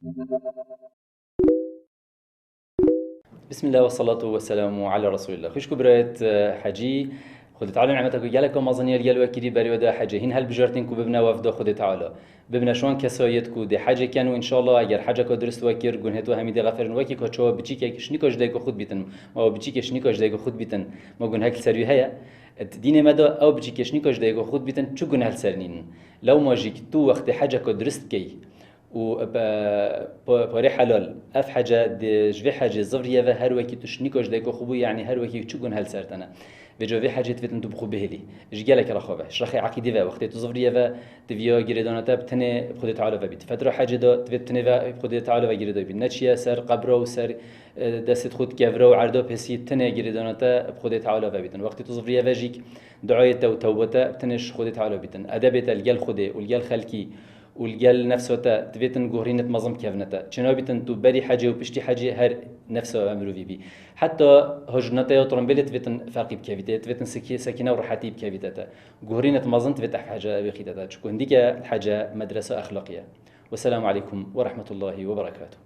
بسم الله والصلاة والسلام على رسول الله. خوش كبرت حجي خد تعالى نعمتك وجالك مازنيا الجل وكري بري ودا حجي هن هل بجرتين كو ببنا وفدا خد تعالى ببنا شوان كسايت كو دي حاجة كانوا إن شاء الله أجر حاجة كدرست وكير جنهتو هميدي غفرن وكي كشوا بتشيك كشنيكوش دايكو خد بيتن ما بتشيك كشنيكوش دايكو خد بيتن ما جن هكل سري هيا الدين مدى أو بتشيك كشنيكوش دايكو خد بيتن شو جن هل سرنين لو ما جيك تو وقت حاجة كدرست كي و باري حلال اف حاجه دي جوی حاجه زفریه و هر وکی توش نیکوش دیگه خوبو يعني هر وکی چگون هل سرتنه و جوی حاجه تفتن تو بخو بهلی جگلك رخوه شرخ عقیده و وقتی تو زفریه و تبیا گریدانه تب تنه خود تعالی و بیت فتره حاجه دا تفت تنه و خود تعالی و گریدای بیت نچیه سر قبر و سر دست خود کفره و عرضه پسی تنه گریدانه تا خود تعالی و بیتن وقتی تو زفریه و جیک دعایت و توبته تنش خود تعالی بیتن ادبت الجل خوده والجل خلکی والجل نفسه تبيتن جوهرينة مظم كيفنتا شنابيتن تو بري حاجة وبشتي حاجة هر نفسه أمره بي حتى هجنتا يطرم تبيتن فرقي بكيفيتا تبيتن سكينة وراحتي بكيفيتا جوهرينة مظم تبيت حاجة بخيتتا شكو هنديك حاجة مدرسة أخلاقية. والسلام عليكم ورحمة الله وبركاته.